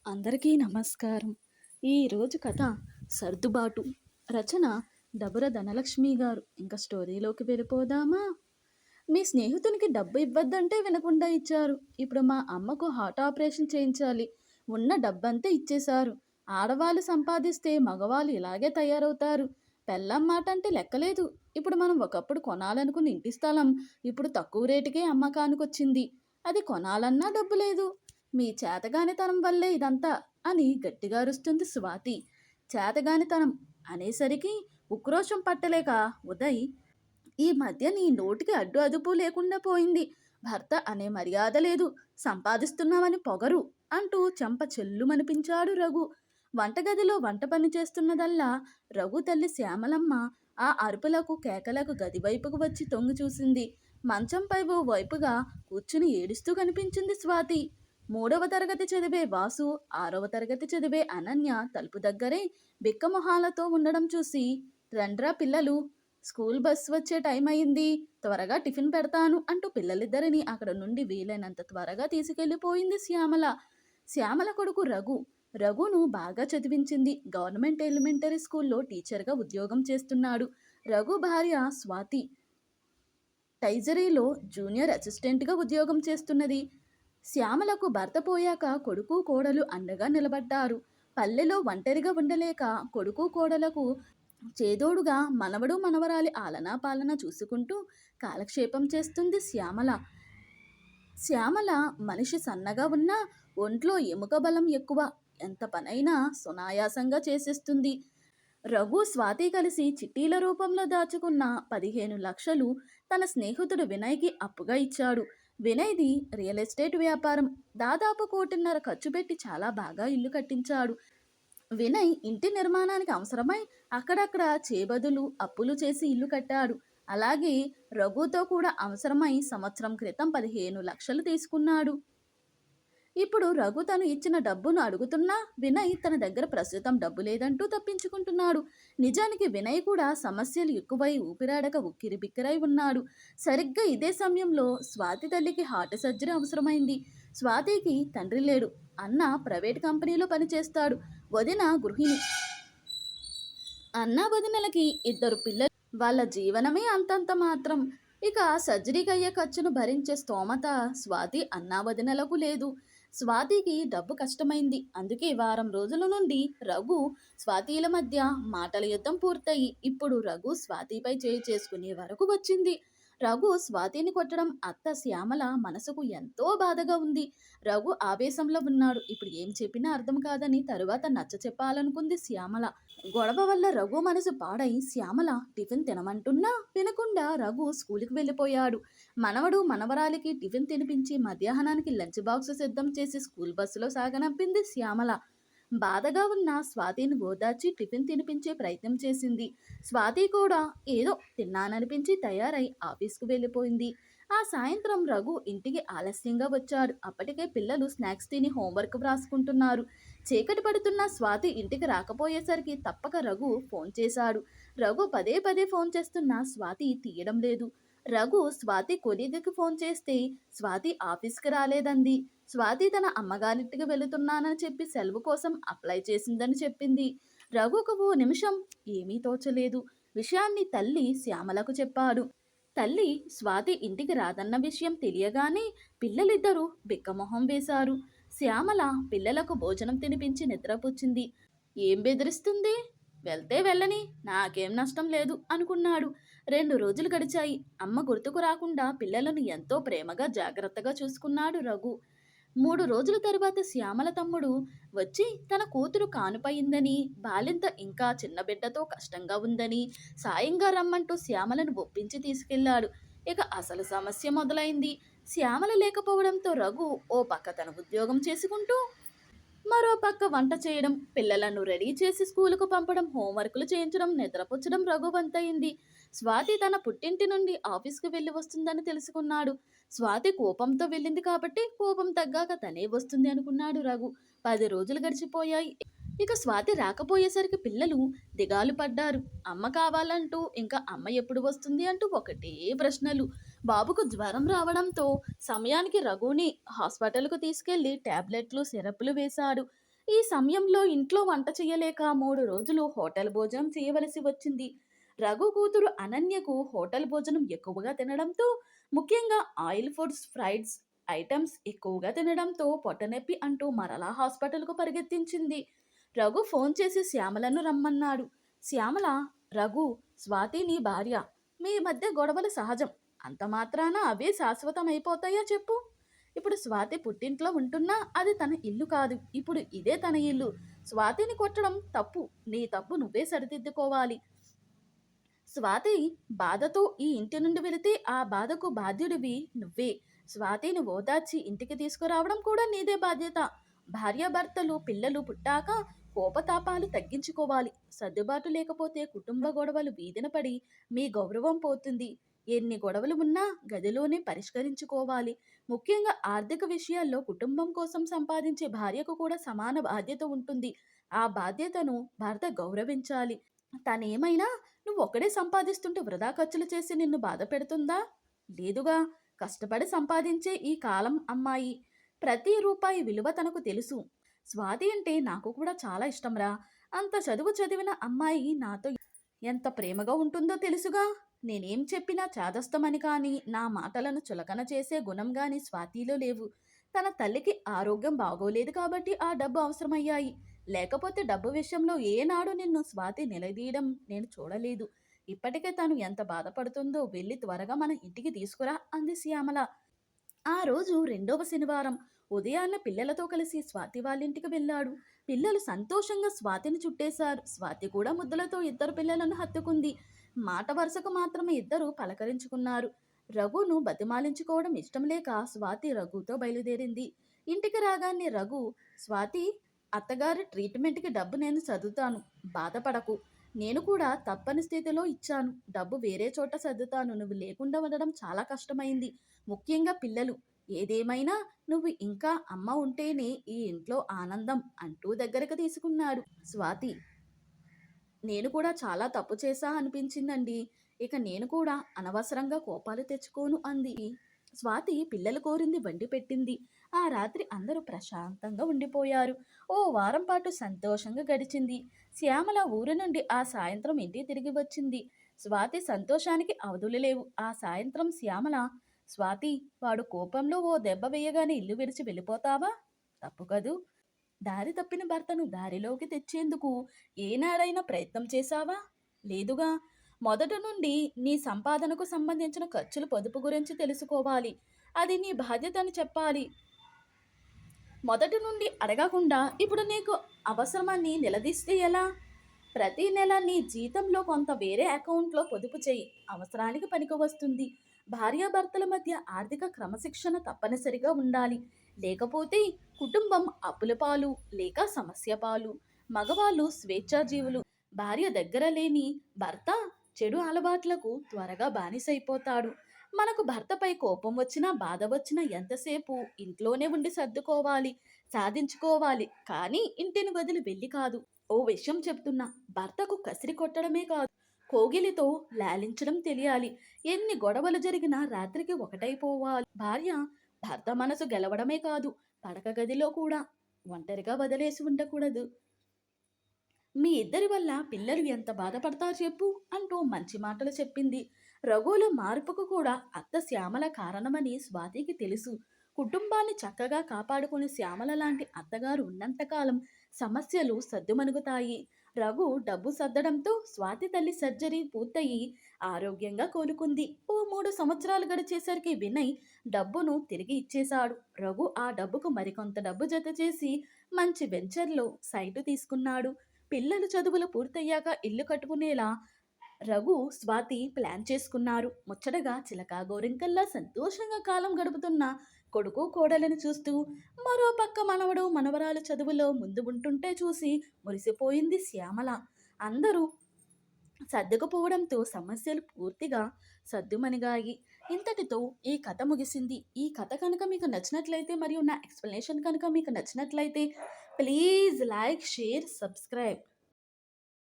అందరికీ నమస్కారం. ఈరోజు కథ సర్దుబాటు. రచన డబుర ధనలక్ష్మి గారు. ఇంకా స్టోరీలోకి వెళ్ళిపోదామా? మీ స్నేహితునికి డబ్బు ఇవ్వద్దంటే వినకుండా ఇచ్చారు. ఇప్పుడు మా అమ్మకు హార్ట్ ఆపరేషన్ చేయించాలి. ఉన్న డబ్బంతా ఇచ్చేశారు. ఆడవాళ్ళు సంపాదిస్తే మగవాళ్ళు ఇలాగే తయారవుతారు. పెళ్ళాం మాట అంటే లెక్కలేదు. ఇప్పుడు మనం ఒకప్పుడు కొనాలనుకున్న ఇంటి స్థలం ఇప్పుడు తక్కువ రేటుకే అమ్మకానికొచ్చింది. అది కొనాలన్నా డబ్బు లేదు. మీ చేతగానితనం వల్లే ఇదంతా అని గట్టిగా అరుస్తుంది స్వాతి. చేతగానితనం అనేసరికి ఉక్రోషం పట్టలేక ఉదయ్, ఈ మధ్య నీ నోటికి అడ్డు అదుపు లేకుండా పోయింది. భర్త అనే మర్యాద లేదు, సంపాదిస్తున్నామని పొగరు అంటూ చెంప చెల్లుమనిపించాడు రఘు. వంటగదిలో వంట పని చేస్తున్నదల్లా రఘు తల్లి శ్యామలమ్మ ఆ అరుపులకు కేకలకు గది వైపుకు వచ్చి తొంగి చూసింది. మంచంపై ఓ వైపుగా కూర్చుని ఏడుస్తూ కనిపించింది స్వాతి. 3వ తరగతి చదివే వాసు, 6వ తరగతి చదివే అనన్య తలుపు దగ్గరే బిక్కమొహాలతో ఉండడం చూసి, రండ్రా పిల్లలు, స్కూల్ బస్ వచ్చే టైం అయింది, త్వరగా టిఫిన్ పెడతాను అంటూ పిల్లలిద్దరిని అక్కడ నుండి వీలైనంత త్వరగా తీసుకెళ్లిపోయింది శ్యామల. శ్యామల కొడుకు రఘు. రఘును బాగా చదివించింది. గవర్నమెంట్ ఎలిమెంటరీ స్కూల్లో టీచర్గా ఉద్యోగం చేస్తున్నాడు. రఘు భార్య స్వాతి టైజరీలో జూనియర్ అసిస్టెంట్గా ఉద్యోగం చేస్తున్నది. శ్యామలకు భర్త పోయాక కొడుకు కోడలు అండగా నిలబడ్డారు. పల్లెలో ఒంటరిగా ఉండలేక కొడుకు కోడలకు చేదోడుగా మనవడు మనవరాలి ఆలనా పాలన చూసుకుంటూ కాలక్షేపం చేస్తుంది శ్యామల. శ్యామల మనిషి సన్నగా ఉన్నా ఒంట్లో ఎముక బలం ఎక్కువ. ఎంత పనైనా సునాయాసంగా చేసేస్తుంది. రఘు స్వాతి కలిసి చిట్టీల రూపంలో దాచుకున్న 15 లక్షలు తన స్నేహితుడు వినయ్కి అప్పుగా ఇచ్చాడు. వినయ్ది రియల్ ఎస్టేట్ వ్యాపారం. దాదాపు 1.5 కోటి ఖర్చు పెట్టి చాలా బాగా ఇల్లు కట్టించాడు. వినయ్ ఇంటి నిర్మాణానికి అవసరమై అక్కడక్కడ చేబదులు అప్పులు చేసి ఇల్లు కట్టాడు. అలాగే రఘుతో కూడా అవసరమై సంవత్సరం క్రితం 15 లక్షలు తీసుకున్నాడు. ఇప్పుడు రఘు తను ఇచ్చిన డబ్బును అడుగుతున్నా వినయ్ తన దగ్గర ప్రస్తుతం డబ్బు లేదంటూ తప్పించుకుంటున్నాడు. నిజానికి వినయ్ కూడా సమస్యలు ఎక్కువై ఊపిరాడక ఉక్కిరిబిక్కిరై ఉన్నాడు. సరిగ్గా ఇదే సమయంలో స్వాతి తల్లికి హార్ట్ సర్జరీ అవసరమైంది. స్వాతికి తండ్రి లేడు. అన్న ప్రైవేట్ కంపెనీలో పనిచేస్తాడు. వదిన గృహిణి. అన్న వదినలకి 2 పిల్లలు. వాళ్ళ జీవనమే అంతంత మాత్రం. ఇక సర్జరీకి అయ్యే ఖర్చును భరించే స్తోమత స్వాతి అన్నా వదినలకు లేదు. స్వాతికి డబ్బు కష్టమైంది. అందుకే వారం రోజుల నుండి రఘు స్వాతిల మధ్య మాటల యుద్ధం పూర్తయి ఇప్పుడు రఘు స్వాతిపై చేయి చేసుకునే వరకు వచ్చింది. రఘు స్వాతిని కొట్టడం అత్త శ్యామల మనసుకు ఎంతో బాధగా ఉంది. రఘు ఆవేశంలో ఉన్నాడు. ఇప్పుడు ఏం చెప్పినా అర్థం కాదని తరువాత నచ్చ చెప్పాలనుకుంది శ్యామల. గొడవ వల్ల రఘు మనసు పాడై శ్యామల టిఫిన్ తినమంటున్నా వినకుండా రఘు స్కూల్కి వెళ్ళిపోయాడు. మనవడు మనవరాలికి టిఫిన్ తినిపించి మధ్యాహ్నానికి లంచ్ బాక్స్ సిద్ధం చేసి స్కూల్ బస్సులో సాగనంపింది శ్యామల. బాధగా ఉన్న స్వాతిని ఓదార్చి టిఫిన్ తినిపించే ప్రయత్నం చేసింది. స్వాతి కూడా ఏదో తిన్నాననిపించి తయారై ఆఫీస్కు వెళ్ళిపోయింది. ఆ సాయంత్రం రఘు ఇంటికి ఆలస్యంగా వచ్చాడు. అప్పటికే పిల్లలు స్నాక్స్ తిని హోంవర్క్ వ్రాసుకుంటున్నారు. చీకటి పడుతున్న స్వాతి ఇంటికి రాకపోయేసరికి తప్పక రఘు ఫోన్ చేశాడు. రఘు పదే పదే ఫోన్ చేస్తున్నా స్వాతి తీయడం లేదు. రఘు స్వాతి కొలీగ్కి ఫోన్ చేస్తే స్వాతి ఆఫీస్కి రాలేదంది. స్వాతి తన అమ్మగారింటికి వెళుతున్నానని చెప్పి సెలవు కోసం అప్లై చేసిందని చెప్పింది. రఘుకు ఓ నిమిషం ఏమీ తోచలేదు. విషయాన్ని తల్లి శ్యామలకు చెప్పాడు. తల్లి స్వాతి ఇంటికి రాదన్న విషయం తెలియగానే పిల్లలిద్దరూ బిక్కమొహం వేశారు. శ్యామల పిల్లలకు భోజనం తినిపించి నిద్రపుచ్చింది. ఏం బెదిరిస్తుంది? వెళ్తే వెళ్ళని, నాకేం నష్టం లేదు అనుకున్నాడు. 2 రోజులు గడిచాయి. అమ్మ గుర్తుకు రాకుండా పిల్లలను ఎంతో ప్రేమగా జాగ్రత్తగా చూసుకున్నాడు రఘు. 3 రోజుల తరువాత శ్యామల తమ్ముడు వచ్చి తన కూతురు కానుపయిందని, బాలింత ఇంకా చిన్న బిడ్డతో కష్టంగా ఉందని సాయంగా రమ్మంటూ శ్యామలను ఒప్పించి తీసుకెళ్లాడు. ఇక అసలు సమస్య మొదలైంది. శ్యామల లేకపోవడంతో రఘు ఓ పక్క తన ఉద్యోగం చేసుకుంటూ మరో పక్క వంట చేయడం, పిల్లలను రెడీ చేసి స్కూలుకు పంపడం, హోంవర్కులు చేయించడం, నిద్రపుచ్చడం రఘువంతయింది. స్వాతి తన పుట్టింటి నుండి ఆఫీస్కి వెళ్ళి వస్తుందని తెలుసుకున్నాడు. స్వాతి కోపంతో వెళ్ళింది కాబట్టి కోపం తగ్గాక తనే వస్తుంది అనుకున్నాడు రఘు. 10 రోజులు గడిచిపోయాయి. ఇక స్వాతి రాకపోయేసరికి పిల్లలు దిగాలు పడ్డారు. అమ్మ కావాలంటూ, ఇంకా అమ్మ ఎప్పుడు వస్తుంది అంటూ ఒకటే ప్రశ్నలు. బాబుకు జ్వరం రావడంతో సమయానికి రఘుని హాస్పిటల్కు తీసుకెళ్లి టాబ్లెట్లు సిరప్లు వేశాడు. ఈ సమయంలో ఇంట్లో వంట చేయలేక 3 రోజులు హోటల్ భోజనం చేయవలసి వచ్చింది. రఘు కూతురు అనన్యకు హోటల్ భోజనం ఎక్కువగా తినడంతో, ముఖ్యంగా ఆయిల్ ఫుడ్స్, ఫ్రైడ్స్ ఐటమ్స్ ఎక్కువగా తినడంతో పొట్టనొప్పి అంటూ మరలా హాస్పిటల్కు పరిగెత్తించింది. రఘు ఫోన్ చేసి శ్యామలను రమ్మన్నాడు. శ్యామల, రఘు, స్వాతి నీ భార్య. మీ మధ్య గొడవలు సహజం. అంత మాత్రాన అవే శాశ్వతమైపోతాయా చెప్పు? ఇప్పుడు స్వాతి పుట్టింట్లో ఉంటున్నా అది తన ఇల్లు కాదు. ఇప్పుడు ఇదే తన ఇల్లు. స్వాతిని కొట్టడం తప్పు. నీ తప్పు నువ్వే సరిదిద్దుకోవాలి. స్వాతి బాధతో ఈ ఇంటి నుండి వెళితే ఆ బాధకు బాధ్యుడివి నువ్వే. స్వాతిని ఓదార్చి ఇంటికి తీసుకురావడం కూడా నీదే బాధ్యత. భార్యాభర్తలు పిల్లలు పుట్టాక కోపతాపాలు తగ్గించుకోవాలి. సర్దుబాటు లేకపోతే కుటుంబ గొడవలు వీధిన పడి మీ గౌరవం పోతుంది. ఎన్ని గొడవలు ఉన్నా గదిలోనే పరిష్కరించుకోవాలి. ముఖ్యంగా ఆర్థిక విషయాల్లో కుటుంబం కోసం సంపాదించే భార్యకు కూడా సమాన బాధ్యత ఉంటుంది. ఆ బాధ్యతను భర్త గౌరవించాలి. తనేమైనా నువ్వొక్కడే సంపాదిస్తుంటే వృధా ఖర్చులు చేసి నిన్ను బాధ పెడుతుందా? లేదుగా. కష్టపడి సంపాదించే ఈ కాలం అమ్మాయి. ప్రతి రూపాయి విలువ తనకు తెలుసు. స్వాతి అంటే నాకు కూడా చాలా ఇష్టంరా. అంత చదువు చదివిన అమ్మాయి నాతో ఎంత ప్రేమగా ఉంటుందో తెలుసుగా. నేనేం చెప్పినా చాదస్తమని కానీ, నా మాటలను చులకన చేసే గుణం గాని స్వాతిలో లేవు. తన తల్లికి ఆరోగ్యం బాగోలేదు కాబట్టి ఆ డబ్బు అవసరమయ్యాయి. లేకపోతే డబ్బు విషయంలో ఏనాడు నిన్ను స్వాతి నిలదీయడం నేను చూడలేదు. ఇప్పటికే తను ఎంత బాధపడుతుందో వెళ్ళి త్వరగా మన ఇంటికి తీసుకురా అంది శ్యామల. ఆ రోజు రెండవ శనివారం ఉదయాన్న పిల్లలతో కలిసి స్వాతి వాళ్ళింటికి వెళ్ళాడు. పిల్లలు సంతోషంగా స్వాతిని చుట్టేశారు. స్వాతి కూడా ముద్దులతో ఇద్దరు పిల్లలను హత్తుకుంది. మాట వరుసకు మాత్రమే ఇద్దరు పలకరించుకున్నారు. రఘును బతిమాలించుకోవడం ఇష్టం లేక స్వాతి రఘుతో బయలుదేరింది. ఇంటికి రాగానే రఘు, స్వాతి, అత్తగారి ట్రీట్మెంట్కి డబ్బు నేను చదువుతాను, బాధపడకు. నేను కూడా తప్పని స్థితిలో ఇచ్చాను. డబ్బు వేరే చోట సర్దుతాను. నువ్వు లేకుండా ఉండడం చాలా కష్టమైంది. ముఖ్యంగా పిల్లలు. ఏదేమైనా నువ్వు ఇంకా అమ్మ ఉంటేనే ఈ ఇంట్లో ఆనందం అంటూ దగ్గరకు తీసుకున్నాడు. స్వాతి, నేను కూడా చాలా తప్పు చేశా అనిపించిందండి. ఇక నేను కూడా అనవసరంగా కోపాలు తెచ్చుకోను అంది. స్వాతి పిల్లలు కోరింది వండి పెట్టింది. ఆ రాత్రి అందరూ ప్రశాంతంగా ఉండిపోయారు. ఓ వారం పాటు సంతోషంగా గడిచింది. శ్యామల ఊరి నుండి ఆ సాయంత్రం ఇంటికి తిరిగి వచ్చింది. స్వాతి సంతోషానికి అవధులు లేవు. ఆ సాయంత్రం శ్యామల, స్వాతి, వాడు కోపంలో ఓ దెబ్బ వేయగానే ఇల్లు విడిచి వెళ్ళిపోతావా? తప్పు కదూ. దారి తప్పిన భర్తను దారిలోకి తెచ్చేందుకు ఏనాడైనా ప్రయత్నం చేశావా? లేదుగా. మొదట నుండి నీ సంపాదనకు సంబంధించిన ఖర్చులు పొదుపు గురించి తెలుసుకోవాలి. అది నీ బాధ్యత అని చెప్పాలి. మొదటి నుండి అడగకుండా ఇప్పుడు నీకు అవసరమని నిలదీస్తే ఎలా? ప్రతి నెల నీ జీతంలో కొంత వేరే అకౌంట్లో పొదుపు చేయి. అవసరానికి పనికి వస్తుంది. భార్యాభర్తల మధ్య ఆర్థిక క్రమశిక్షణ తప్పనిసరిగా ఉండాలి. లేకపోతే కుటుంబం అప్పుల పాలు లేక సమస్య పాలు. మగవాళ్ళు స్వేచ్ఛాజీవులు. భార్య దగ్గర లేని భర్త చెడు అలవాట్లకు త్వరగా బానిసైపోతాడు. మనకు భర్తపై కోపం వచ్చినా బాధ వచ్చినా ఎంతసేపు ఇంట్లోనే ఉండి సర్దుకోవాలి, సాధించుకోవాలి. కానీ ఇంటిని వదిలి వెళ్ళి కాదు. ఓ విషయం చెప్తున్నా, భర్తకు కసిరి కొట్టడమే కాదు, కోగిలితో లాలించడం తెలియాలి. ఎన్ని గొడవలు జరిగినా రాత్రికి ఒకటైపోవాలి. భార్య భర్త మనసు గెలవడమే కాదు, పడక గదిలో కూడా ఒంటరిగా వదిలేసి ఉండకూడదు. మీ ఇద్దరి వల్ల పిల్లలు ఎంత బాధపడతారు చెప్పు అంటూ మంచి మాటలు చెప్పింది. రఘువుల మార్పుకు కూడా అత్త శ్యామల కారణమని స్వాతికి తెలుసు. కుటుంబాన్ని చక్కగా కాపాడుకుని శ్యామల లాంటి అత్తగారు ఉన్నంతకాలం సమస్యలు సద్దుమణుగుతాయి. రఘు డబ్బు సర్దడంతో స్వాతి తల్లి సర్జరీ పూర్తయి ఆరోగ్యంగా కోలుకుంది. ఓ 3 సంవత్సరాలు గడిచేసరికి వినయ్ డబ్బును తిరిగి ఇచ్చేశాడు. రఘు ఆ డబ్బుకు మరికొంత డబ్బు జత చేసి మంచి వెంచర్లో సైటు తీసుకున్నాడు. పిల్లలు చదువులు పూర్తయ్యాక ఇల్లు కట్టుకునేలా రఘు, స్వాతి ప్లాన్ చేసుకున్నారు. ముచ్చటగా చిలకా గోరింకల్లా సంతోషంగా కాలం గడుపుతున్న కొడుకు కోడలను చూస్తూ, మరో పక్క మనవడు మనవరాలు చదువులో ముందు ఉంటుంటే చూసి మురిసిపోయింది శ్యామల. అందరూ సర్దుకుపోవడంతో సమస్యలు పూర్తిగా సద్దుమణిగాయి. ఇంతటితో ఈ కథ ముగిసింది. ఈ కథ కనుక మీకు నచ్చినట్లయితే మరియు నా ఎక్స్ప్లెనేషన్ కనుక మీకు నచ్చినట్లయితే ప్లీజ్ లైక్, షేర్, సబ్స్క్రైబ్.